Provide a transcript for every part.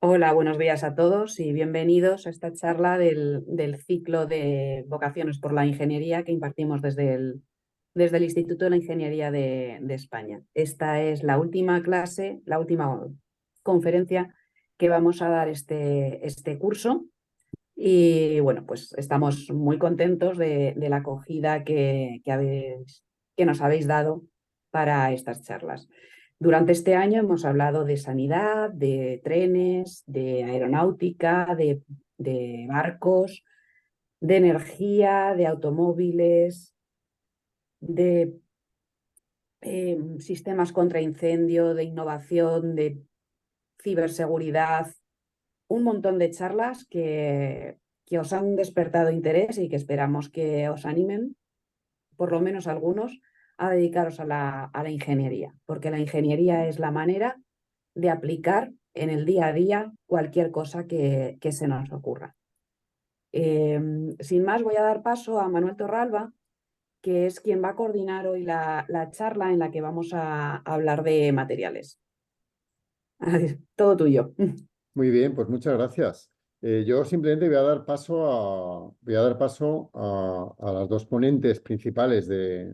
Hola, buenos días a todos y bienvenidos a esta charla del ciclo de vocaciones por la ingeniería que impartimos desde el Instituto de la Ingeniería de España. Esta es la última clase, la última conferencia que vamos a dar este curso y bueno, pues estamos muy contentos de la acogida que nos habéis dado para estas charlas. Durante este año hemos hablado de sanidad, de trenes, de aeronáutica, de barcos, de energía, de automóviles, de sistemas contra incendio, de innovación, de ciberseguridad, un montón de charlas que os han despertado interés y que esperamos que os animen, por lo menos algunos, a dedicaros a la ingeniería, porque la ingeniería es la manera de aplicar en el día a día cualquier cosa que se nos ocurra. Sin más, voy a dar paso a Manuel Torralba, que es quien va a coordinar hoy la charla en la que vamos a hablar de materiales. Todo tuyo. Muy bien, pues muchas gracias. Yo simplemente voy a dar paso a las dos ponentes principales de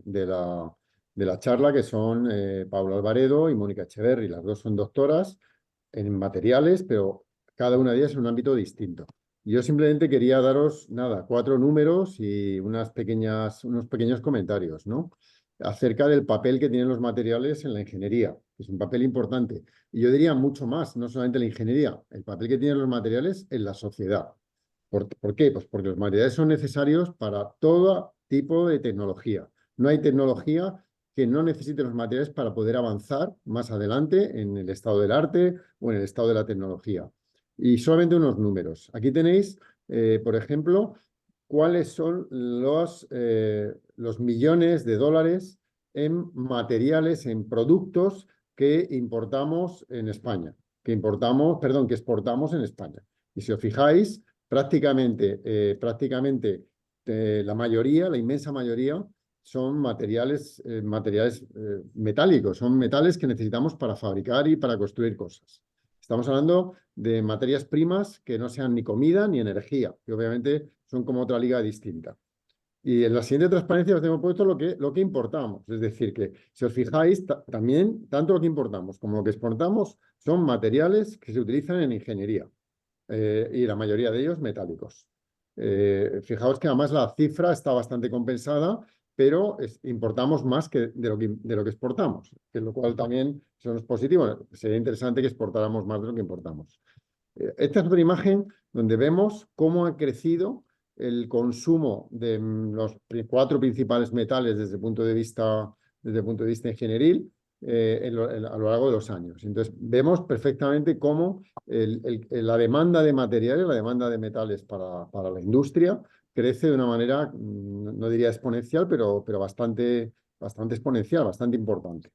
la charla, que son Paula Alvaredo y Mónica Echeverri. Las dos son doctoras en materiales, pero cada una de ellas en un ámbito distinto. Yo simplemente quería daros, nada, cuatro números y unos pequeños comentarios, ¿no? Acerca del papel que tienen los materiales en la ingeniería, que es un papel importante. Y yo diría mucho más, no solamente la ingeniería, el papel que tienen los materiales en la sociedad. ¿Por qué? Pues porque los materiales son necesarios para todo tipo de tecnología. No hay tecnología que no necesite los materiales para poder avanzar más adelante en el estado del arte o en el estado de la tecnología. Y solamente unos números. Aquí tenéis, por ejemplo, cuáles son los millones de dólares en materiales, en productos que importamos en España, que exportamos en España. Y si os fijáis, prácticamente la mayoría, la inmensa mayoría, son materiales metálicos, son metales que necesitamos para fabricar y para construir cosas. Estamos hablando de materias primas que no sean ni comida ni energía, que obviamente son como otra liga distinta. Y en la siguiente transparencia os hemos puesto lo que importamos. Es decir, que si os fijáis, también tanto lo que importamos como lo que exportamos son materiales que se utilizan en ingeniería y la mayoría de ellos metálicos. Fijaos que además la cifra está bastante compensada, pero importamos más de lo que exportamos, que lo cual también eso no es positivo. Sería interesante que exportáramos más de lo que importamos. Esta es otra imagen donde vemos cómo ha crecido el consumo de los cuatro principales metales desde el punto de vista ingenieril a lo largo de los años. Entonces, vemos perfectamente cómo la demanda de materiales, la demanda de metales para la industria crece de una manera, no diría exponencial, pero bastante exponencial, bastante importante.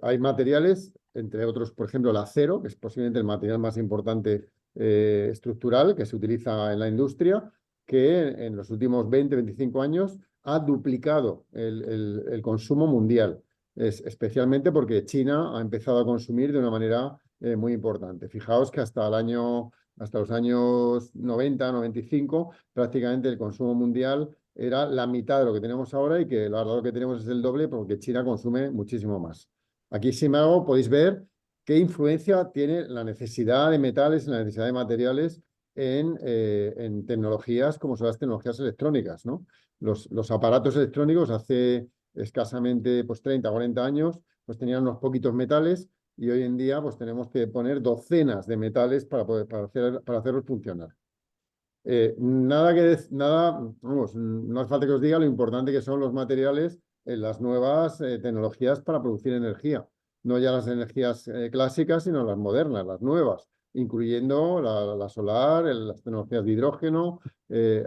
Hay materiales, entre otros, por ejemplo, el acero, que es posiblemente el material más importante estructural que se utiliza en la industria, que en los últimos 20-25 años ha duplicado el consumo mundial, especialmente porque China ha empezado a consumir de una manera muy importante. Fijaos que hasta los años 90-95, prácticamente el consumo mundial era la mitad de lo que tenemos ahora y que la verdad lo que tenemos es el doble porque China consume muchísimo más. Aquí, sin embargo, podéis ver qué influencia tiene la necesidad de metales, la necesidad de materiales en tecnologías como son las tecnologías electrónicas, ¿no? Los aparatos electrónicos hace escasamente pues, 30 o 40 años pues tenían unos poquitos metales y hoy en día pues tenemos que poner docenas de metales para hacerlos funcionar. Vamos, no hace falta que os diga lo importante que son los materiales en las nuevas tecnologías para producir energía. No ya las energías clásicas, sino las modernas, las nuevas, incluyendo la solar, las tecnologías de hidrógeno,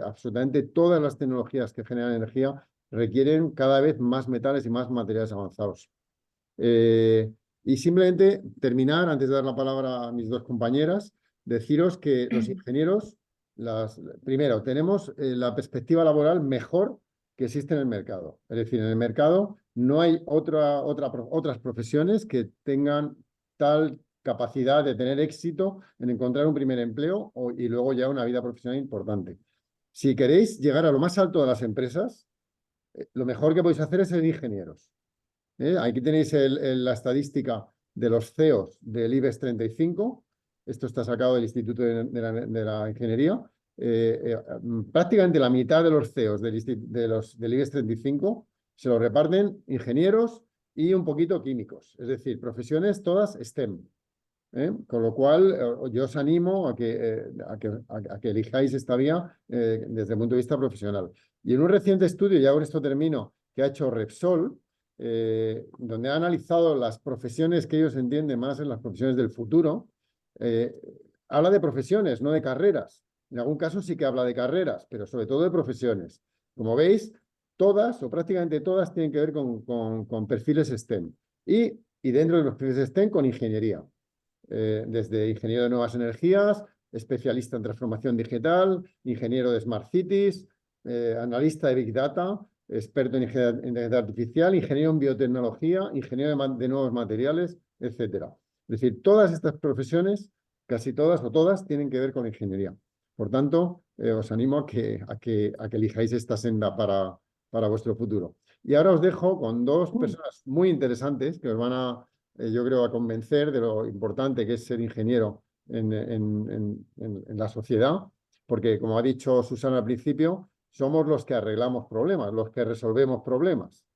absolutamente todas las tecnologías que generan energía requieren cada vez más metales y más materiales avanzados. Y simplemente terminar, antes de dar la palabra a mis dos compañeras, deciros que los ingenieros, primero, tenemos la perspectiva laboral mejor que existe en el mercado. Es decir, en el mercado no hay otras profesiones que tengan tal capacidad de tener éxito en encontrar un primer empleo y luego ya una vida profesional importante. Si queréis llegar a lo más alto de las empresas, lo mejor que podéis hacer es ser ingenieros. Aquí tenéis la estadística de los CEOs del IBEX 35. Esto está sacado del Instituto de la Ingeniería. Prácticamente la mitad de los CEOs del IBEX 35 se lo reparten ingenieros y un poquito químicos, es decir, profesiones todas STEM. Con lo cual, yo os animo a que elijáis esta vía desde el punto de vista profesional. Y en un reciente estudio, ya con esto termino, que ha hecho Repsol, donde ha analizado las profesiones que ellos entienden más en las profesiones del futuro, habla de profesiones, no de carreras. En algún caso sí que habla de carreras, pero sobre todo de profesiones. Como veis, todas o prácticamente todas tienen que ver con perfiles STEM. Y dentro de los perfiles STEM, con ingeniería. Desde ingeniero de nuevas energías, especialista en transformación digital, ingeniero de Smart Cities, analista de Big Data, experto en inteligencia artificial, ingeniero en biotecnología, ingeniero de nuevos materiales, etcétera. Es decir, todas estas profesiones, casi todas o todas, tienen que ver con ingeniería. Por tanto, os animo a que elijáis esta senda para vuestro futuro. Y ahora os dejo con dos personas muy interesantes que os van a, yo creo, a convencer de lo importante que es ser ingeniero en la sociedad, porque, como ha dicho Susana al principio, somos los que arreglamos problemas, los que resolvemos problemas.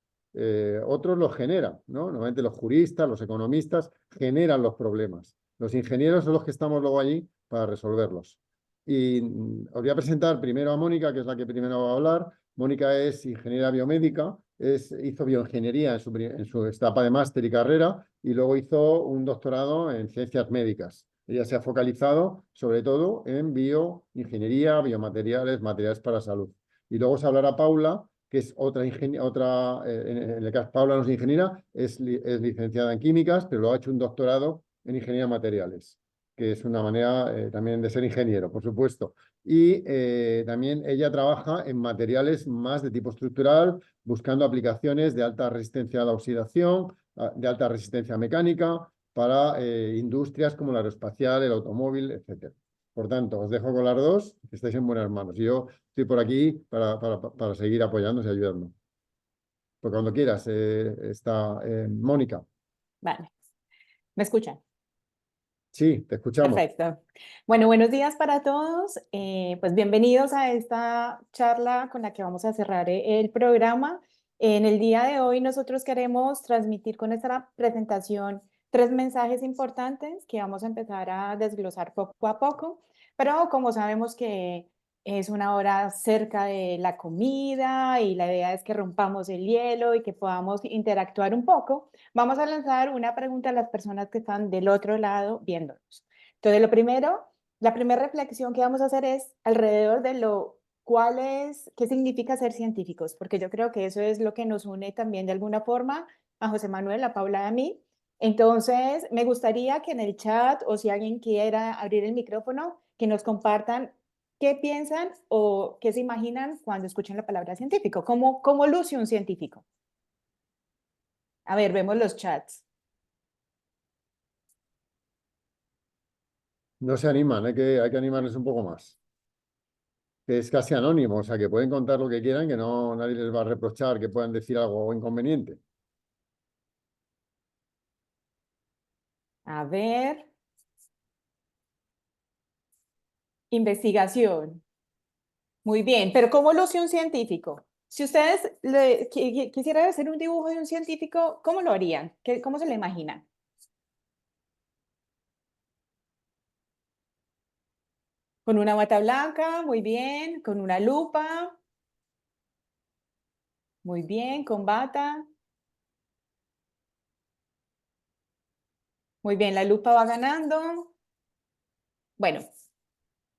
Otros los generan, ¿no? Normalmente los juristas, los economistas generan los problemas. Los ingenieros son los que estamos luego allí para resolverlos. Y os voy a presentar primero a Mónica, que es la que primero va a hablar. Mónica es ingeniera biomédica, hizo bioingeniería en su etapa de máster y carrera, y luego hizo un doctorado en ciencias médicas. Ella se ha focalizado sobre todo en bioingeniería, biomateriales, materiales para salud. Y luego se hablará Paula, que es en el caso Paula no es ingeniera, es licenciada en químicas, pero luego ha hecho un doctorado en ingeniería de materiales, que es una manera también de ser ingeniero, por supuesto. Y también ella trabaja en materiales más de tipo estructural, buscando aplicaciones de alta resistencia a la oxidación, de alta resistencia mecánica, para industrias como la aeroespacial, el automóvil, etc. Por tanto, os dejo con las dos, que estáis en buenas manos. Y yo estoy por aquí para seguir apoyándoos y ayudando. Pues cuando quieras, está Mónica. Vale, ¿me escuchan? Sí, te escuchamos. Perfecto. Bueno, buenos días para todos. Pues bienvenidos a esta charla con la que vamos a cerrar el programa. En el día de hoy nosotros queremos transmitir con esta presentación 3 mensajes importantes que vamos a empezar a desglosar poco a poco, pero como sabemos que es una hora cerca de la comida y la idea es que rompamos el hielo y que podamos interactuar un poco, vamos a lanzar una pregunta a las personas que están del otro lado viéndonos. Entonces, la primera reflexión que vamos a hacer es alrededor de qué significa ser científicos, porque yo creo que eso es lo que nos une también de alguna forma a José Manuel, a Paula y a mí. Entonces, me gustaría que en el chat o si alguien quiera abrir el micrófono, que nos compartan qué piensan o qué se imaginan cuando escuchen la palabra científico. ¿Cómo luce un científico? A ver, vemos los chats. No se animan, hay que animarles un poco más. Que es casi anónimo, o sea, que pueden contar lo que quieran, que no nadie les va a reprochar que puedan decir algo inconveniente. A ver. Investigación. Muy bien, pero ¿cómo luce un científico? Si ustedes quisieran hacer un dibujo de un científico, ¿cómo lo harían? ¿Cómo se lo imaginan? Con una bata blanca, muy bien, con una lupa, muy bien, con bata. Muy bien, la lupa va ganando. Bueno,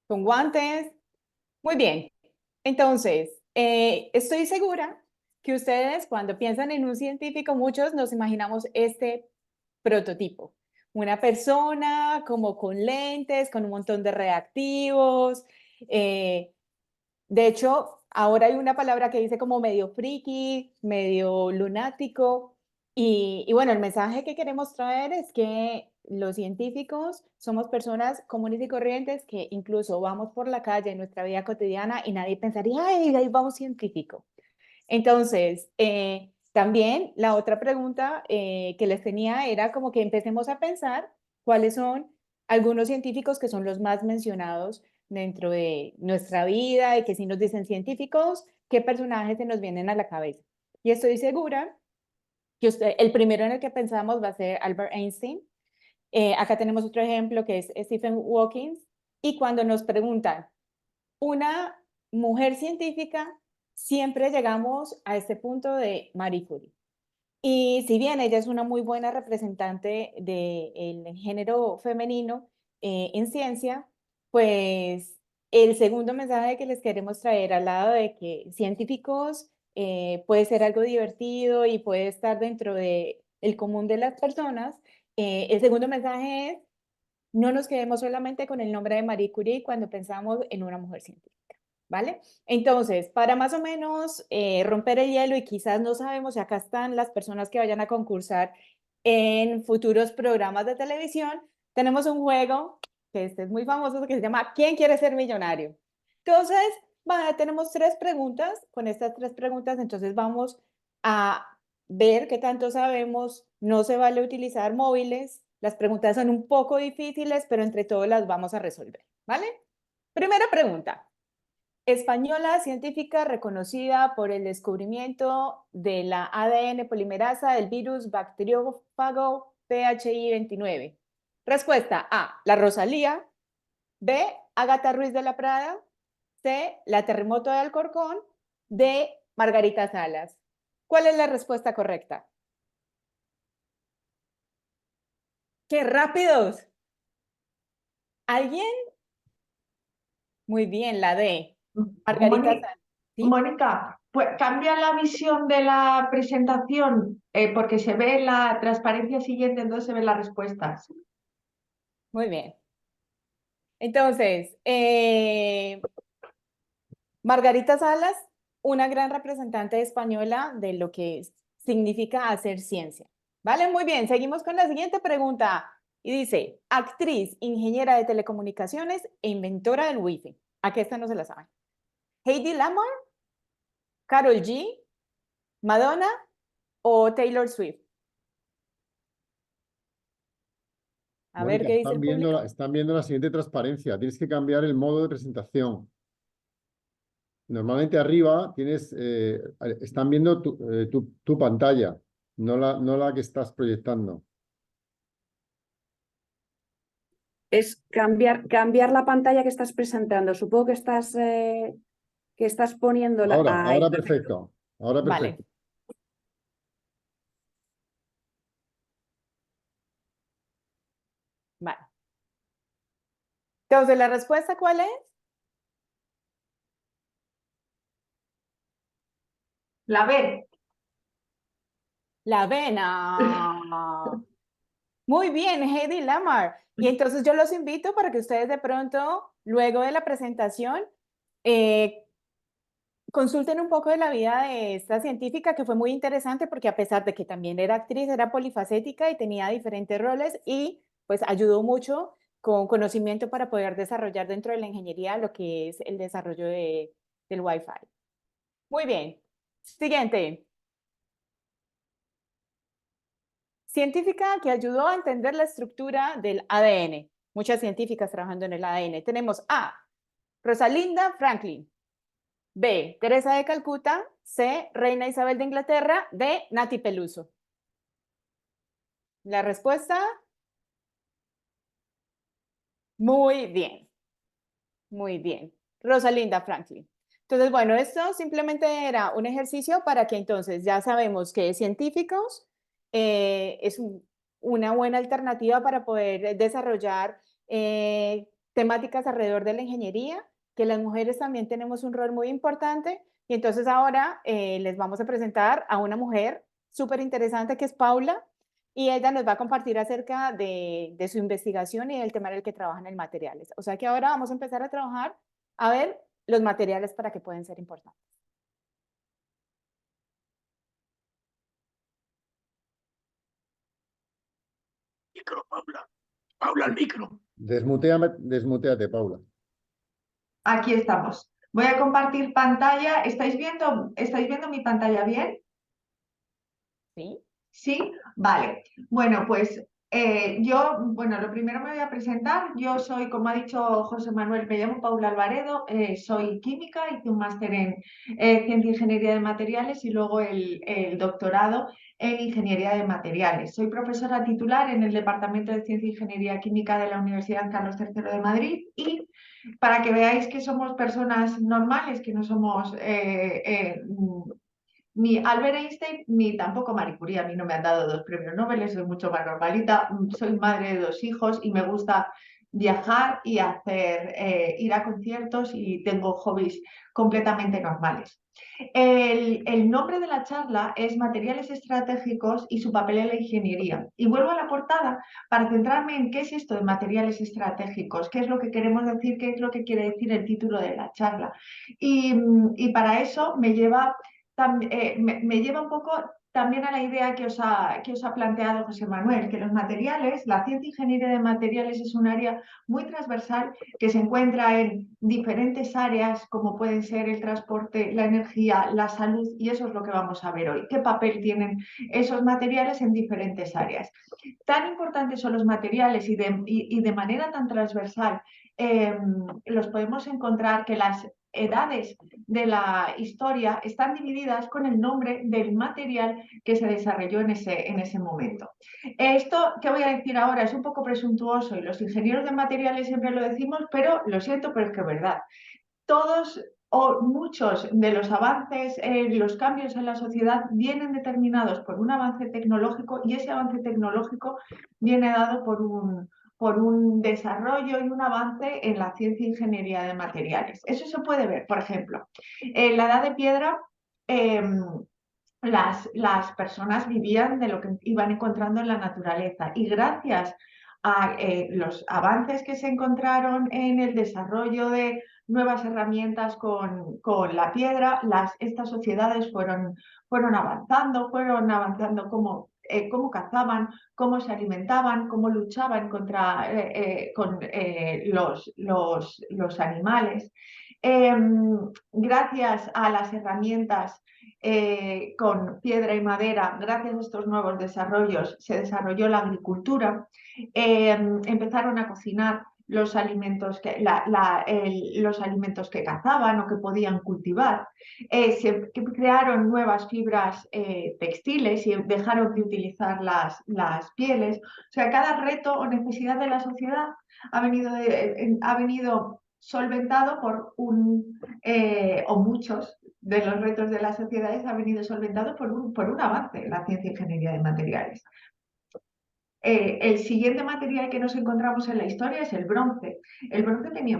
con guantes. Muy bien. Entonces, estoy segura que ustedes cuando piensan en un científico, muchos nos imaginamos este prototipo. Una persona como con lentes, con un montón de reactivos. De hecho, ahora hay una palabra que dice como medio friki, medio lunático. Y bueno, el mensaje que queremos traer es que los científicos somos personas comunes y corrientes que incluso vamos por la calle en nuestra vida cotidiana y nadie pensaría, ¡ay, ahí va un científico! Entonces, también la otra pregunta que les tenía era como que empecemos a pensar cuáles son algunos científicos que son los más mencionados dentro de nuestra vida y que si nos dicen científicos, ¿qué personajes se nos vienen a la cabeza? Y estoy segura que el primero en el que pensamos va a ser Albert Einstein. Acá tenemos otro ejemplo que es Stephen Hawking. Y cuando nos preguntan, una mujer científica, siempre llegamos a este punto de Marie Curie. Y si bien ella es una muy buena representante del género femenino en ciencia, pues el segundo mensaje que les queremos traer al lado de que científicos puede ser algo divertido y puede estar dentro del común de las personas, el segundo mensaje es no nos quedemos solamente con el nombre de Marie Curie cuando pensamos en una mujer científica, ¿vale? Entonces, para más o menos romper el hielo y quizás no sabemos si acá están las personas que vayan a concursar en futuros programas de televisión, tenemos un juego que este es muy famoso que se llama ¿Quién quiere ser millonario? Entonces, tenemos 3 preguntas. Con estas 3 preguntas, entonces vamos a ver qué tanto sabemos. No se vale utilizar móviles. Las preguntas son un poco difíciles, pero entre todos las vamos a resolver, ¿vale? Primera pregunta. Española científica reconocida por el descubrimiento de la ADN polimerasa del virus bacteriófago PHI-29. Respuesta A, la Rosalía. B, Ágata Ruiz de la Prada. C, la Terremoto de Alcorcón. D, Margarita Salas. ¿Cuál es la respuesta correcta? ¡Qué rápidos! ¿Alguien? Muy bien, la D. Margarita Salas. ¿Sí? Mónica, pues cambia la visión de la presentación porque se ve la transparencia siguiente, entonces se ven las respuestas. Muy bien. Entonces, Margarita Salas, una gran representante española de lo que significa hacer ciencia. ¿Vale? Muy bien, seguimos con la siguiente pregunta. Y dice, actriz, ingeniera de telecomunicaciones e inventora del Wi-Fi. ¿A qué esta no se la saben? Heidi Lamar, Karol G, Madonna o Taylor Swift. A ver Mónica, qué dice el público. están viendo la siguiente transparencia. Tienes que cambiar el modo de presentación. Normalmente arriba están viendo tu pantalla, no la que estás proyectando. Es cambiar la pantalla que estás presentando. Supongo que estás poniendo la... Ahora perfecto. Ahora Vale. perfecto. Vale. Entonces, ¿la respuesta cuál es? La B. La avena. Muy bien, Heidi Lamar. Y entonces yo los invito para que ustedes de pronto, luego de la presentación, consulten un poco de la vida de esta científica que fue muy interesante porque a pesar de que también era actriz, era polifacética y tenía diferentes roles y pues ayudó mucho con conocimiento para poder desarrollar dentro de la ingeniería lo que es el desarrollo del Wi-Fi. Muy bien. Siguiente. Científica que ayudó a entender la estructura del ADN. Muchas científicas trabajando en el ADN. Tenemos A, Rosalinda Franklin. B, Teresa de Calcuta. C, Reina Isabel de Inglaterra. D, Nati Peluso. La respuesta, muy bien. Muy bien. Rosalinda Franklin. Entonces, bueno, esto simplemente era un ejercicio para que entonces ya sabemos que científicos es una buena alternativa para poder desarrollar temáticas alrededor de la ingeniería, que las mujeres también tenemos un rol muy importante. Y entonces ahora les vamos a presentar a una mujer súper interesante que es Paula, y ella nos va a compartir acerca de su investigación y del tema en el que trabajan en materiales. O sea que ahora vamos a empezar a trabajar a ver los materiales para que pueden ser importantes. Micro, Paula. Paula, el micro. Desmuteate, Paula. Aquí estamos. Voy a compartir pantalla. ¿Estáis viendo mi pantalla bien? ¿Sí? ¿Sí? Vale. Bueno, pues lo primero me voy a presentar. Yo soy, como ha dicho José Manuel, me llamo Paula Alvaredo, soy química, hice un máster en Ciencia e Ingeniería de Materiales y luego el doctorado en Ingeniería de Materiales. Soy profesora titular en el Departamento de Ciencia e Ingeniería Química de la Universidad Carlos III de Madrid y para que veáis que somos personas normales, que no somos ni Albert Einstein ni tampoco Marie Curie. A mí no me han dado 2 premios Nobel, soy mucho más normalita. Soy madre de 2 hijos y me gusta viajar y ir a conciertos y tengo hobbies completamente normales. El nombre de la charla es Materiales Estratégicos y su papel en la ingeniería. Y vuelvo a la portada para centrarme en qué es esto de materiales estratégicos, qué es lo que queremos decir, qué es lo que quiere decir el título de la charla. Y para eso me lleva un poco también a la idea que os ha planteado José Manuel, que los materiales, la ciencia e ingeniería de materiales es un área muy transversal que se encuentra en diferentes áreas, como pueden ser el transporte, la energía, la salud, y eso es lo que vamos a ver hoy. ¿Qué papel tienen esos materiales en diferentes áreas? Tan importantes son los materiales y de manera tan transversal los podemos encontrar que las edades de la historia están divididas con el nombre del material que se desarrolló en ese momento. Esto que voy a decir ahora es un poco presuntuoso y los ingenieros de materiales siempre lo decimos, pero lo siento, pero es que es verdad. Todos o muchos de los avances, los cambios en la sociedad vienen determinados por un avance tecnológico y ese avance tecnológico viene dado por un desarrollo y un avance en la ciencia e ingeniería de materiales. Eso se puede ver, por ejemplo, en la Edad de Piedra. Las personas vivían de lo que iban encontrando en la naturaleza y gracias a los avances que se encontraron en el desarrollo de nuevas herramientas con la piedra, estas sociedades fueron avanzando cómo cazaban, cómo se alimentaban, cómo luchaban con los animales. Gracias a las herramientas con piedra y madera, gracias a estos nuevos desarrollos, se desarrolló la agricultura, empezaron a cocinar los alimentos los alimentos que cazaban o que podían cultivar, se crearon nuevas fibras textiles y dejaron de utilizar las pieles. O sea, cada reto o necesidad de la sociedad ha venido solventado por o muchos de los retos de las sociedades ha venido solventado por un avance en la ciencia e ingeniería de materiales. El siguiente material que nos encontramos en la historia es el bronce. El bronce tenía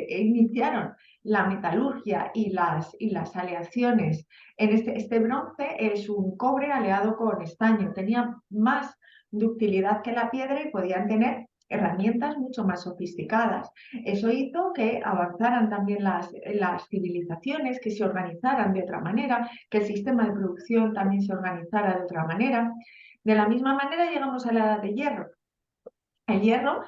iniciaron la metalurgia y las aleaciones. Este bronce es un cobre aleado con estaño. Tenía más ductilidad que la piedra y podían tener herramientas mucho más sofisticadas. Eso hizo que avanzaran también las civilizaciones, que se organizaran de otra manera, que el sistema de producción también se organizara de otra manera. De la misma manera llegamos a la Edad de Hierro. El hierro,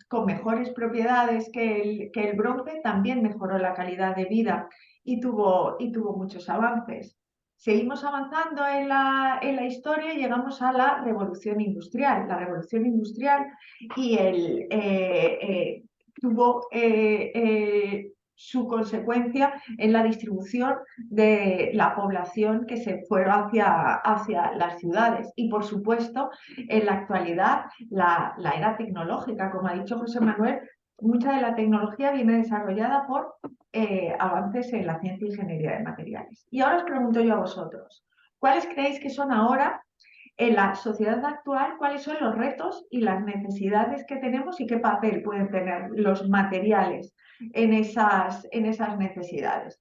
con mejores propiedades que el bronce, también mejoró la calidad de vida y tuvo muchos avances. Seguimos avanzando en la historia y llegamos a la Revolución Industrial. La Revolución Industrial tuvo su consecuencia en la distribución de la población que se fue hacia las ciudades. Y, por supuesto, en la actualidad, la era tecnológica, como ha dicho José Manuel, mucha de la tecnología viene desarrollada por avances en la ciencia e ingeniería de materiales. Y ahora os pregunto yo a vosotros, ¿cuáles creéis que son ahora, en la sociedad actual, cuáles son los retos y las necesidades que tenemos y qué papel pueden tener los materiales en esas necesidades?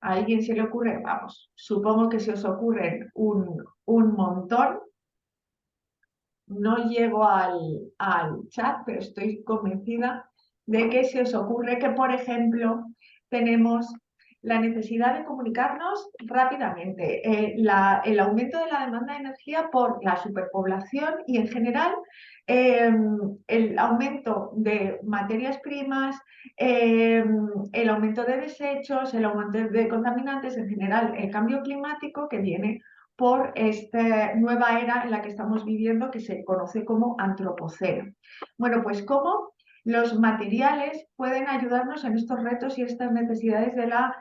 ¿A alguien se le ocurre? Vamos, supongo que se os ocurren un montón. No llego al chat, pero estoy convencida de que se os ocurre que, por ejemplo, tenemos la necesidad de comunicarnos rápidamente, el aumento de la demanda de energía por la superpoblación y en general el aumento de materias primas, el aumento de desechos, el aumento de contaminantes, en general el cambio climático que viene por esta nueva era en la que estamos viviendo que se conoce como antropoceno. Bueno, pues cómo los materiales pueden ayudarnos en estos retos y estas necesidades de la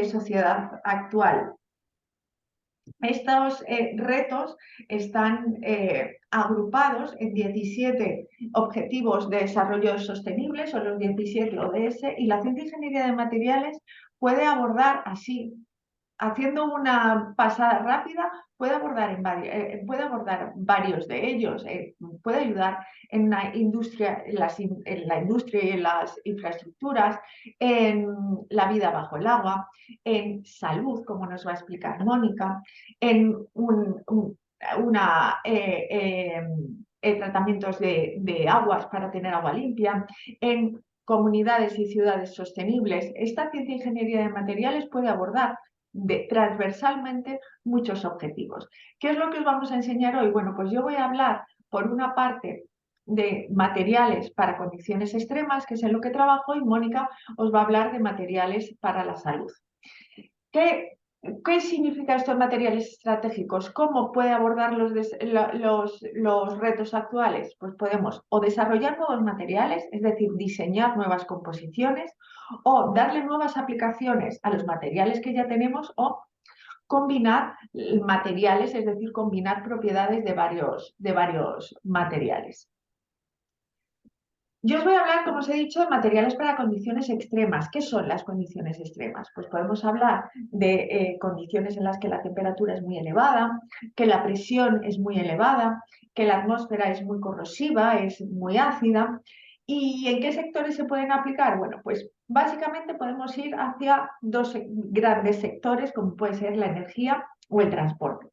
sociedad actual. Estos retos están agrupados en 17 Objetivos de Desarrollo Sostenible, son los 17 ODS, y la ciencia e ingeniería de materiales puede abordar así, haciendo una pasada rápida, puede abordar varios de ellos, puede ayudar en la industria, en la industria y en las infraestructuras, en la vida bajo el agua, en salud, como nos va a explicar Mónica, en tratamientos de aguas para tener agua limpia, en comunidades y ciudades sostenibles. Esta ciencia e ingeniería de materiales puede abordar transversalmente muchos objetivos. ¿Qué es lo que os vamos a enseñar hoy? Bueno, pues yo voy a hablar, por una parte, de materiales para condiciones extremas, que es en lo que trabajo, y Mónica os va a hablar de materiales para la salud. ¿Qué significa estos materiales estratégicos? ¿Cómo puede abordar los retos actuales? Pues podemos o desarrollar nuevos materiales, es decir, diseñar nuevas composiciones, o darle nuevas aplicaciones a los materiales que ya tenemos, o combinar materiales, es decir, combinar propiedades de varios materiales. Yo os voy a hablar, como os he dicho, de materiales para condiciones extremas. ¿Qué son las condiciones extremas? Pues podemos hablar de condiciones en las que la temperatura es muy elevada, que la presión es muy elevada, que la atmósfera es muy corrosiva, es muy ácida. ¿Y en qué sectores se pueden aplicar? Bueno, pues básicamente podemos ir hacia dos grandes sectores, como puede ser la energía o el transporte.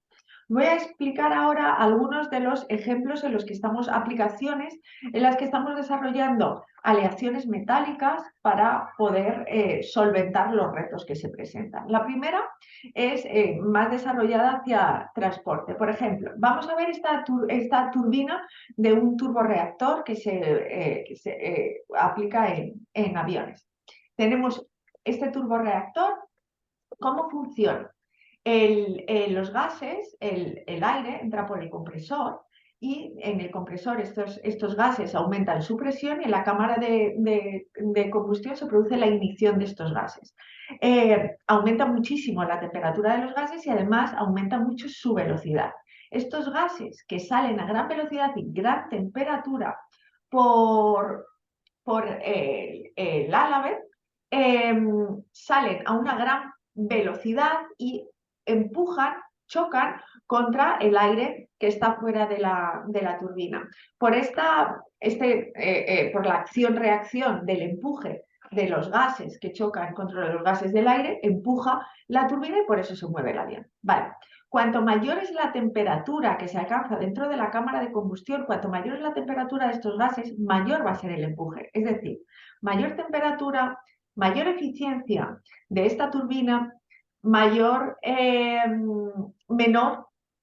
Voy a explicar ahora algunos de los ejemplos en los que aplicaciones en las que estamos desarrollando aleaciones metálicas para poder solventar los retos que se presentan. La primera es más desarrollada hacia transporte. Por ejemplo, vamos a ver esta turbina de un turborreactor que se aplica en aviones. Tenemos este turborreactor. ¿Cómo funciona? Los gases, el aire entra por el compresor y en el compresor estos gases aumentan su presión y en la cámara de combustión se produce la ignición de estos gases. Aumenta muchísimo la temperatura de los gases y además aumenta mucho su velocidad. Estos gases que salen a gran velocidad y gran temperatura por el álave salen a una gran velocidad y chocan contra el aire que está fuera de la turbina. Por la acción-reacción del empuje de los gases que chocan contra los gases del aire, empuja la turbina y por eso se mueve el avión. Vale. Cuanto mayor es la temperatura que se alcanza dentro de la cámara de combustión, cuanto mayor es la temperatura de estos gases, mayor va a ser el empuje. Es decir, mayor temperatura, mayor eficiencia de esta turbina, menor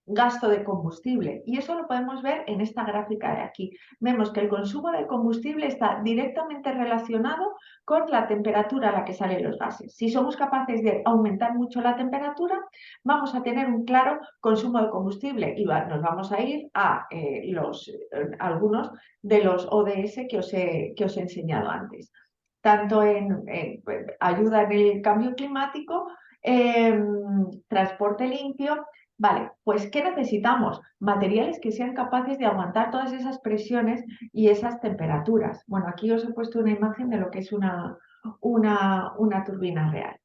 gasto de combustible. Y eso lo podemos ver en esta gráfica de aquí. Vemos que el consumo de combustible está directamente relacionado con la temperatura a la que salen los gases. Si somos capaces de aumentar mucho la temperatura, vamos a tener un claro consumo de combustible y nos vamos a ir a algunos de los ODS que os he enseñado antes. Tanto en ayuda en el cambio climático, transporte limpio. Vale, pues ¿qué necesitamos? Materiales que sean capaces de aguantar todas esas presiones y esas temperaturas. Bueno, aquí os he puesto una imagen de lo que es una turbina real.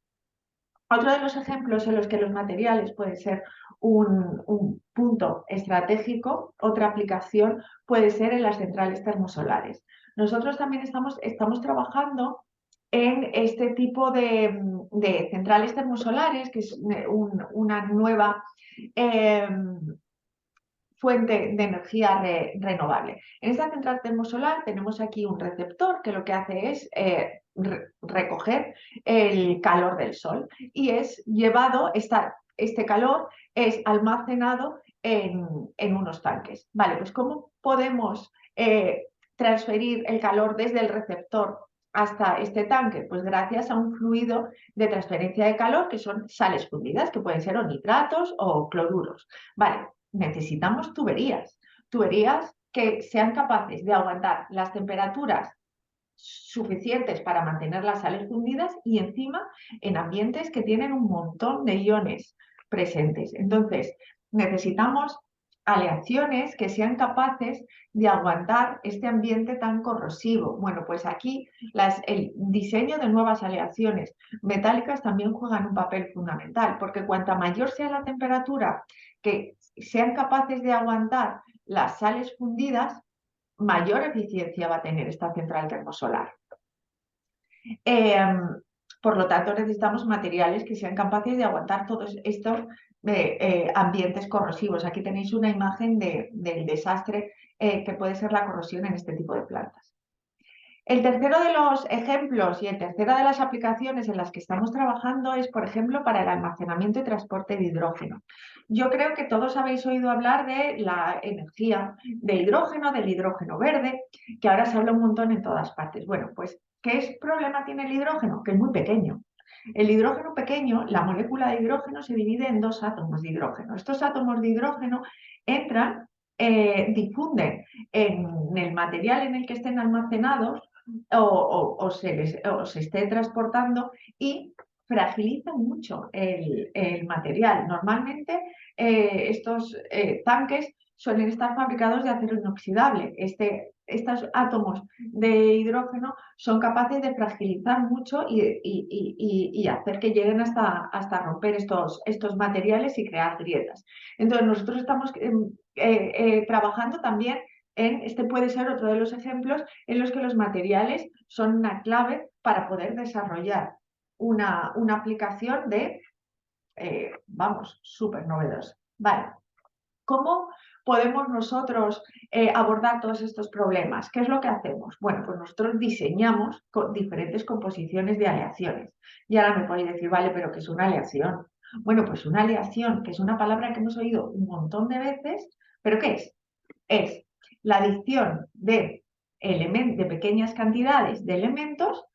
Otro de los ejemplos en los que los materiales pueden ser un punto estratégico, otra aplicación puede ser en las centrales termosolares. Nosotros también estamos trabajando en este tipo de centrales termosolares, que es una nueva fuente de energía renovable. En esta central termosolar tenemos aquí un receptor que lo que hace es recoger el calor del sol y es llevado, este calor es almacenado en unos tanques. Vale, pues ¿cómo podemos transferir el calor desde el receptor hasta este tanque? Pues gracias a un fluido de transferencia de calor que son sales fundidas, que pueden ser o nitratos o cloruros. Vale, necesitamos tuberías que sean capaces de aguantar las temperaturas suficientes para mantener las sales fundidas y encima en ambientes que tienen un montón de iones presentes. Entonces, necesitamos aleaciones que sean capaces de aguantar este ambiente tan corrosivo. Bueno, pues aquí el diseño de nuevas aleaciones metálicas también juegan un papel fundamental, porque cuanta mayor sea la temperatura que sean capaces de aguantar las sales fundidas, mayor eficiencia va a tener esta central termosolar. Por lo tanto, necesitamos materiales que sean capaces de aguantar todos estos ambientes corrosivos. Aquí tenéis una imagen del desastre que puede ser la corrosión en este tipo de plantas. El tercero de los ejemplos y el tercero de las aplicaciones en las que estamos trabajando es, por ejemplo, para el almacenamiento y transporte de hidrógeno. Yo creo que todos habéis oído hablar de la energía de hidrógeno, del hidrógeno verde, que ahora se habla un montón en todas partes. Bueno, pues, ¿qué problema tiene el hidrógeno? Que es muy pequeño. El hidrógeno pequeño, la molécula de hidrógeno se divide en 2 átomos de hidrógeno. Estos átomos de hidrógeno entran, difunden en el material en el que estén almacenados o se esté transportando y fragilizan mucho el material. Normalmente estos tanques suelen estar fabricados de acero inoxidable. Estos átomos de hidrógeno son capaces de fragilizar mucho y hacer que lleguen hasta romper estos materiales y crear grietas. Entonces nosotros estamos trabajando también este puede ser otro de los ejemplos en los que los materiales son una clave para poder desarrollar una aplicación vamos, súper novedosa. Vale, ¿cómo podemos nosotros abordar todos estos problemas? ¿Qué es lo que hacemos? Bueno, pues nosotros diseñamos diferentes composiciones de aleaciones. Y ahora me podéis decir, vale, pero ¿qué es una aleación? Bueno, pues una aleación, que es una palabra que hemos oído un montón de veces, ¿pero qué es? Es la adición de pequeñas cantidades de elementos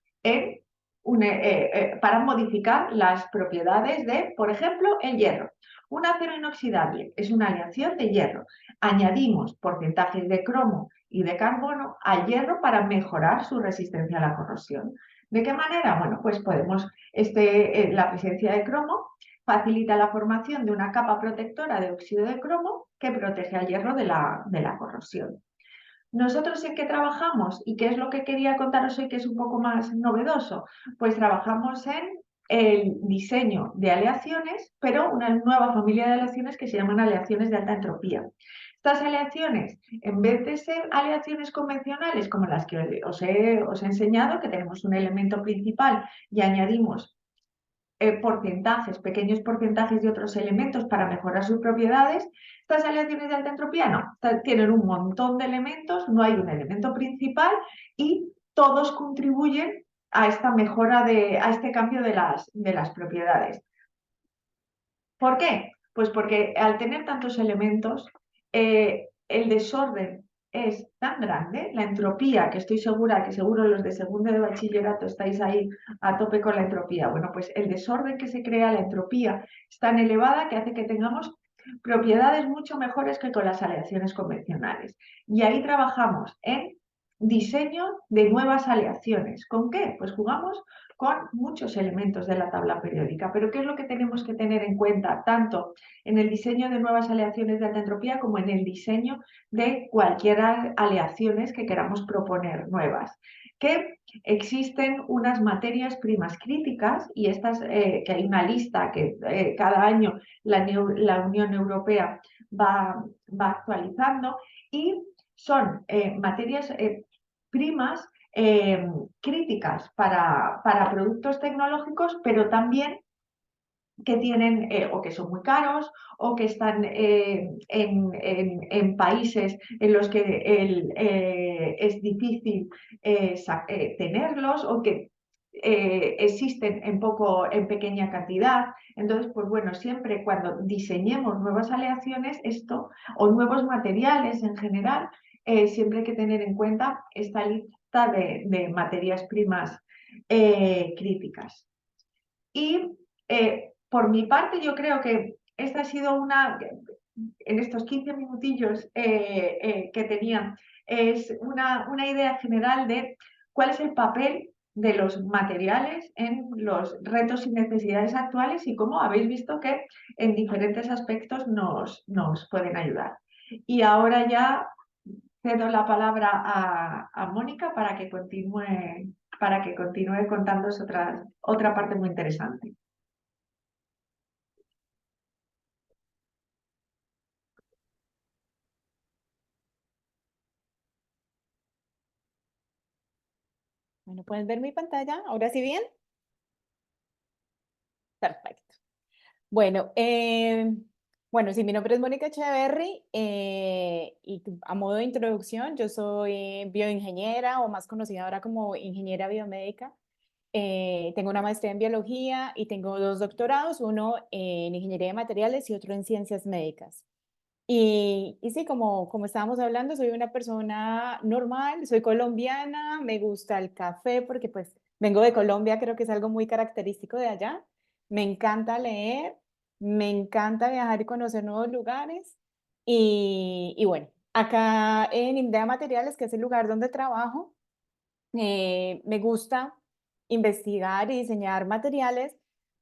para modificar las propiedades de, por ejemplo, el hierro. Un acero inoxidable es una aleación de hierro. Añadimos porcentajes de cromo y de carbono al hierro para mejorar su resistencia a la corrosión. ¿De qué manera? Bueno, pues podemos, la presencia de cromo facilita la formación de una capa protectora de óxido de cromo que protege al hierro de la corrosión. ¿Nosotros en qué trabajamos? ¿Y qué es lo que quería contaros hoy que es un poco más novedoso? Pues trabajamos en el diseño de aleaciones, pero una nueva familia de aleaciones que se llaman aleaciones de alta entropía. Estas aleaciones, en vez de ser aleaciones convencionales como las que os he enseñado, que tenemos un elemento principal y añadimos pequeños porcentajes de otros elementos para mejorar sus propiedades, estas aleaciones de alta entropía no, tienen un montón de elementos, no hay un elemento principal y todos contribuyen a esta mejora, a este cambio de las propiedades. ¿Por qué? Pues porque al tener tantos elementos, el desorden es tan grande, la entropía, que estoy segura que seguro los de segundo de bachillerato estáis ahí a tope con la entropía. Bueno, pues el desorden que se crea, la entropía, es tan elevada que hace que tengamos propiedades mucho mejores que con las aleaciones convencionales. Y ahí trabajamos en diseño de nuevas aleaciones. ¿Con qué? Pues jugamos con muchos elementos de la tabla periódica. Pero ¿qué es lo que tenemos que tener en cuenta tanto en el diseño de nuevas aleaciones de alta entropía como en el diseño de cualquier aleaciones que queramos proponer nuevas? Que existen unas materias primas críticas y estas, que hay una lista que cada año la Unión Europea va actualizando y son materias primas críticas para productos tecnológicos, pero también que tienen o que son muy caros o que están en países en los que es difícil tenerlos o que existen en pequeña cantidad. Entonces, pues bueno, siempre cuando diseñemos nuevas aleaciones, o nuevos materiales en general, siempre hay que tener en cuenta esta lista de materias primas críticas. Y por mi parte, yo creo que esta ha sido en estos 15 minutillos que tenía, es una idea general de cuál es el papel de los materiales en los retos y necesidades actuales y cómo habéis visto que en diferentes aspectos nos pueden ayudar. Y ahora ya cedo la palabra a Mónica para que continúe contándoos otra parte muy interesante. Bueno, ¿pueden ver mi pantalla? ¿Ahora sí bien? Perfecto. Bueno, sí, mi nombre es Mónica Echeverry y a modo de introducción, yo soy bioingeniera o más conocida ahora como ingeniera biomédica. Tengo una maestría en biología y tengo 2 doctorados, uno en ingeniería de materiales y otro en ciencias médicas. Y sí, como estábamos hablando, soy una persona normal, soy colombiana, me gusta el café porque pues vengo de Colombia, creo que es algo muy característico de allá. Me encanta leer, me encanta viajar y conocer nuevos lugares. Y bueno, acá en IMDEA Materiales, que es el lugar donde trabajo, me gusta investigar y diseñar materiales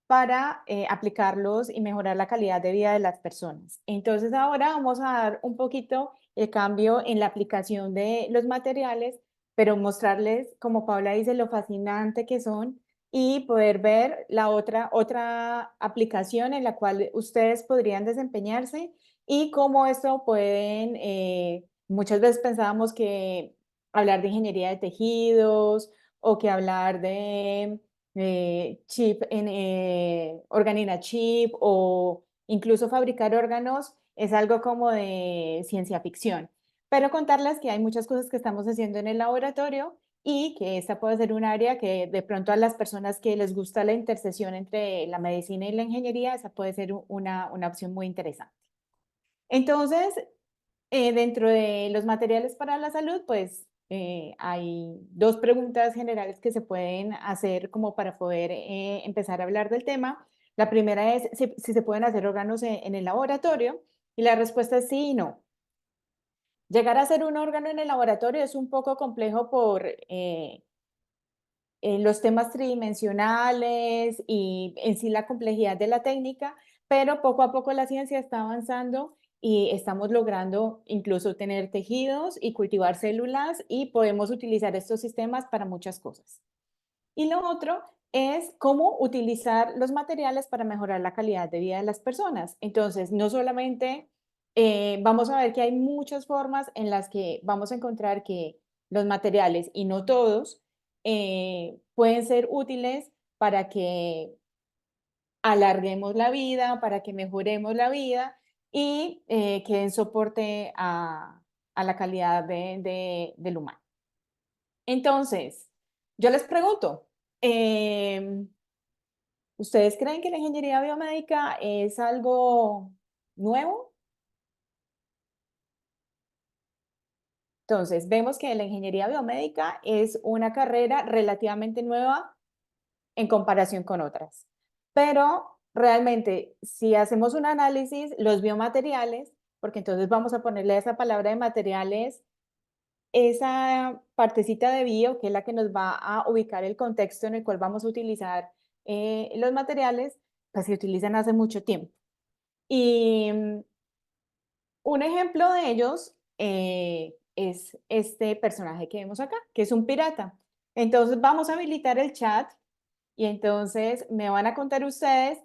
para aplicarlos y mejorar la calidad de vida de las personas. Entonces ahora vamos a dar un poquito el cambio en la aplicación de los materiales, pero mostrarles, como Paula dice, lo fascinante que son y poder ver la otra aplicación en la cual ustedes podrían desempeñarse y cómo esto pueden, muchas veces pensábamos que hablar de ingeniería de tejidos o que hablar de chip en organina chip o incluso fabricar órganos es algo como de ciencia ficción. Pero contarles que hay muchas cosas que estamos haciendo en el laboratorio y que esta puede ser un área que de pronto a las personas que les gusta la intersección entre la medicina y la ingeniería, esa puede ser una opción muy interesante. Entonces, dentro de los materiales para la salud, pues hay 2 preguntas generales que se pueden hacer como para poder empezar a hablar del tema. La primera es si se pueden hacer órganos en el laboratorio y la respuesta es sí y no. Llegar a hacer un órgano en el laboratorio es un poco complejo por los temas tridimensionales y en sí la complejidad de la técnica, pero poco a poco la ciencia está avanzando y estamos logrando incluso tener tejidos y cultivar células y podemos utilizar estos sistemas para muchas cosas. Y lo otro es cómo utilizar los materiales para mejorar la calidad de vida de las personas. Entonces, no solamente vamos a ver que hay muchas formas en las que vamos a encontrar que los materiales, y no todos, pueden ser útiles para que alarguemos la vida, para que mejoremos la vida y que den soporte a la calidad del humano. Entonces, yo les pregunto, ¿ustedes creen que la ingeniería biomédica es algo nuevo? Entonces, vemos que la ingeniería biomédica es una carrera relativamente nueva en comparación con otras. Pero realmente, si hacemos un análisis, los biomateriales, porque entonces vamos a ponerle a esa palabra de materiales, esa partecita de bio, que es la que nos va a ubicar el contexto en el cual vamos a utilizar los materiales, pues se utilizan hace mucho tiempo. Y un ejemplo de ellos es este personaje que vemos acá, que es un pirata. Entonces vamos a habilitar el chat y entonces me van a contar ustedes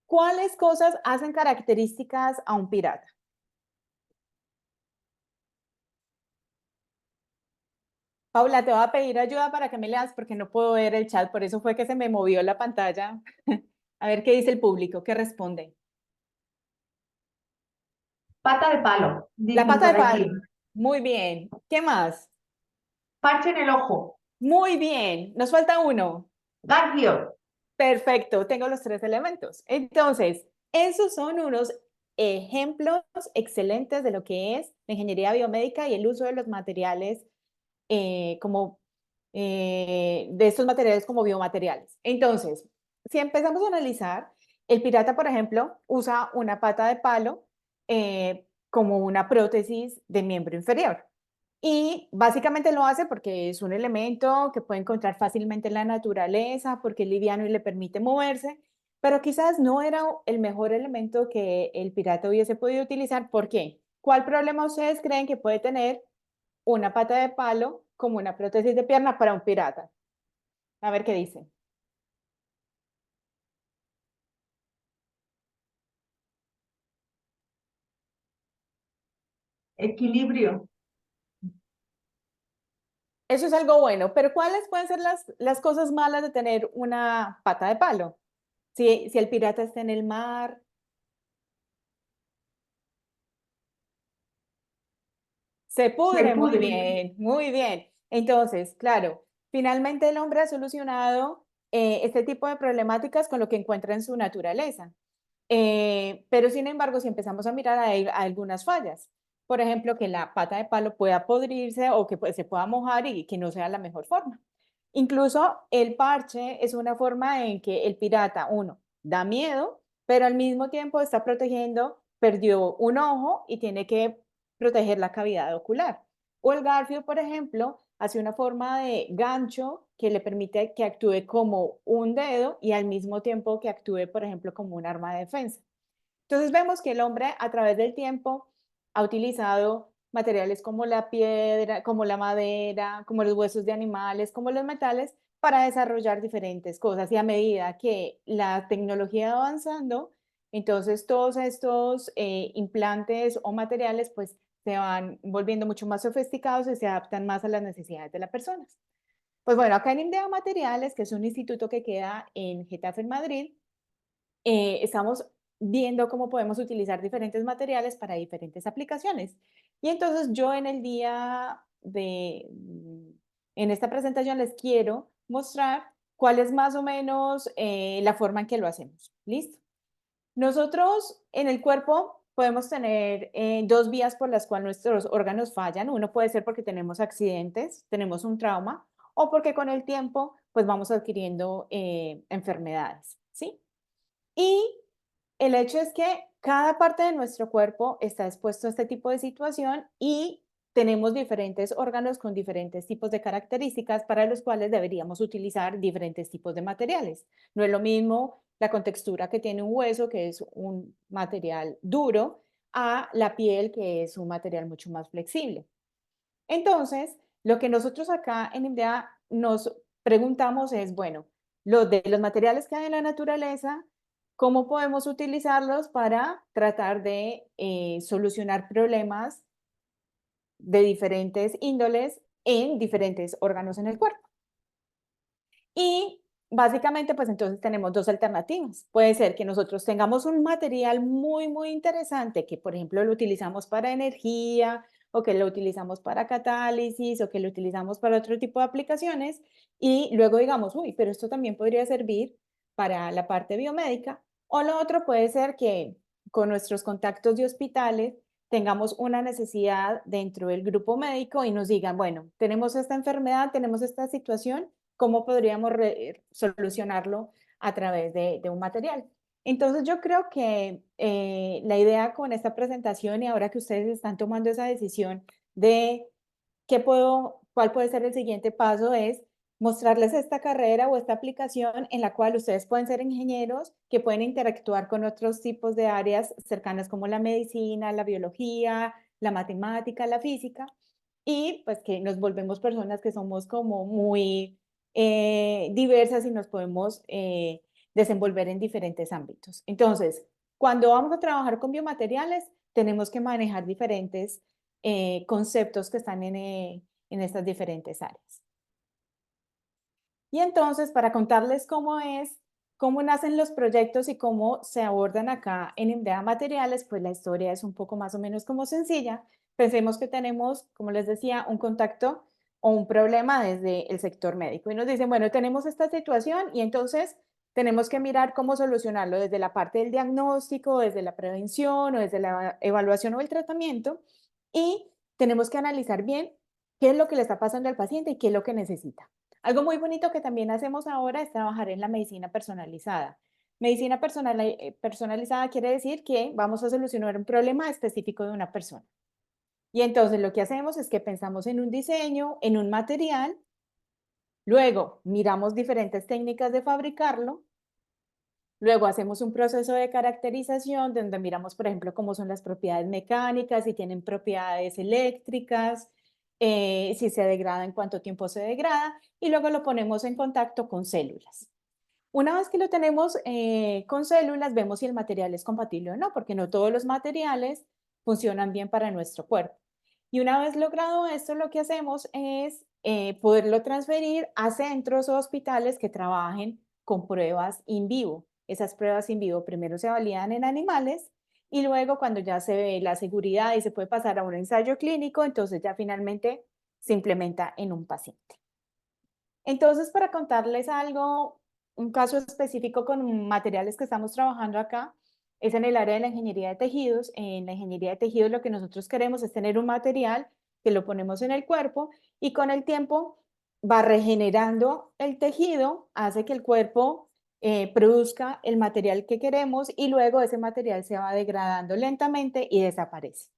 cuáles cosas hacen características a un pirata. Paula, te voy a pedir ayuda para que me leas porque no puedo ver el chat, por eso fue que se me movió la pantalla. A ver qué dice el público, qué responde. Pata de palo, La dicen pata por de aquí. palo. Muy bien. ¿Qué más? Parche en el ojo. Muy bien. Nos falta uno. Garfio. Perfecto, tengo los 3 elementos. Entonces, esos son unos ejemplos excelentes de lo que es la ingeniería biomédica y el uso de los materiales de estos materiales como biomateriales. Entonces, si empezamos a analizar, el pirata, por ejemplo, usa una pata de palo como una prótesis de miembro inferior. Y básicamente lo hace porque es un elemento que puede encontrar fácilmente en la naturaleza, porque es liviano y le permite moverse, pero quizás no era el mejor elemento que el pirata hubiese podido utilizar. ¿Por qué? ¿Cuál problema ustedes creen que puede tener una pata de palo como una prótesis de pierna para un pirata? A ver qué dicen. Equilibrio. Eso es algo bueno, pero ¿cuáles pueden ser las cosas malas de tener una pata de palo? Si el pirata está en el mar. Se Se pudre, muy pudre. bien, muy bien. Entonces, claro, finalmente el hombre ha solucionado este tipo de problemáticas con lo que encuentra en su naturaleza. Pero sin embargo, si empezamos a mirar, hay algunas fallas. Por ejemplo, que la pata de palo pueda podrirse o que se pueda mojar y que no sea la mejor forma. Incluso el parche es una forma en que el pirata, uno, da miedo, pero al mismo tiempo está protegiendo, perdió un ojo y tiene que proteger la cavidad ocular. O el garfio, por ejemplo, hace una forma de gancho que le permite que actúe como un dedo y al mismo tiempo que actúe, por ejemplo, como un arma de defensa. Entonces vemos que el hombre a través del tiempo ha utilizado materiales como la piedra, como la madera, como los huesos de animales, como los metales, para desarrollar diferentes cosas. Y a medida que la tecnología va avanzando, entonces todos estos implantes o materiales pues se van volviendo mucho más sofisticados y se adaptan más a las necesidades de las personas. Pues bueno, acá en INDEA Materiales, que es un instituto que queda en Getafe, en Madrid, estamos viendo cómo podemos utilizar diferentes materiales para diferentes aplicaciones. Y entonces yo en el día en esta presentación les quiero mostrar cuál es más o menos la forma en que lo hacemos. ¿Listo? Nosotros en el cuerpo podemos tener 2 vías por las cuales nuestros órganos fallan. Uno puede ser porque tenemos accidentes, tenemos un trauma, o porque con el tiempo pues vamos adquiriendo enfermedades, ¿sí? Y el hecho es que cada parte de nuestro cuerpo está expuesto a este tipo de situación y tenemos diferentes órganos con diferentes tipos de características para los cuales deberíamos utilizar diferentes tipos de materiales. No es lo mismo la contextura que tiene un hueso, que es un material duro, a la piel, que es un material mucho más flexible. Entonces, lo que nosotros acá en INDEA nos preguntamos es, bueno, los materiales que hay en la naturaleza, ¿cómo podemos utilizarlos para tratar de solucionar problemas de diferentes índoles en diferentes órganos en el cuerpo? Y básicamente, pues entonces tenemos 2 alternativas. Puede ser que nosotros tengamos un material muy, muy interesante que, por ejemplo, lo utilizamos para energía o que lo utilizamos para catálisis o que lo utilizamos para otro tipo de aplicaciones y luego digamos, uy, pero esto también podría servir para la parte biomédica. O lo otro puede ser que con nuestros contactos de hospitales tengamos una necesidad dentro del grupo médico y nos digan, bueno, tenemos esta enfermedad, tenemos esta situación, ¿cómo podríamos solucionarlo a través de un material? Entonces yo creo que la idea con esta presentación y ahora que ustedes están tomando esa decisión de cuál puede ser el siguiente paso es mostrarles esta carrera o esta aplicación en la cual ustedes pueden ser ingenieros que pueden interactuar con otros tipos de áreas cercanas como la medicina, la biología, la matemática, la física, y pues que nos volvemos personas que somos como muy diversas y nos podemos desenvolver en diferentes ámbitos. Entonces, cuando vamos a trabajar con biomateriales, tenemos que manejar diferentes conceptos que están en estas diferentes áreas. Y entonces, para contarles cómo nacen los proyectos y cómo se abordan acá en INDEA Materiales, pues la historia es un poco más o menos como sencilla. Pensemos que tenemos, como les decía, un contacto o un problema desde el sector médico. Y nos dicen, bueno, tenemos esta situación y entonces tenemos que mirar cómo solucionarlo desde la parte del diagnóstico, desde la prevención o desde la evaluación o el tratamiento. Y tenemos que analizar bien qué es lo que le está pasando al paciente y qué es lo que necesita. Algo muy bonito que también hacemos ahora es trabajar en la medicina personalizada. Medicina personalizada quiere decir que vamos a solucionar un problema específico de una persona. Y entonces lo que hacemos es que pensamos en un diseño, en un material, luego miramos diferentes técnicas de fabricarlo, luego hacemos un proceso de caracterización donde miramos, por ejemplo, cómo son las propiedades mecánicas, si tienen propiedades eléctricas, si se degrada, en cuánto tiempo se degrada, y luego lo ponemos en contacto con células. Una vez que lo tenemos con células, vemos si el material es compatible o no, porque no todos los materiales funcionan bien para nuestro cuerpo. Y una vez logrado esto, lo que hacemos es poderlo transferir a centros o hospitales que trabajen con pruebas in vivo. Esas pruebas in vivo primero se validan en animales y luego cuando ya se ve la seguridad y se puede pasar a un ensayo clínico, entonces ya finalmente se implementa en un paciente. Entonces, para contarles algo, un caso específico con materiales que estamos trabajando acá, es en el área de la ingeniería de tejidos. En la ingeniería de tejidos lo que nosotros queremos es tener un material que lo ponemos en el cuerpo y con el tiempo va regenerando el tejido, hace que el cuerpo produzca el material que queremos y luego ese material se va degradando lentamente y desaparece.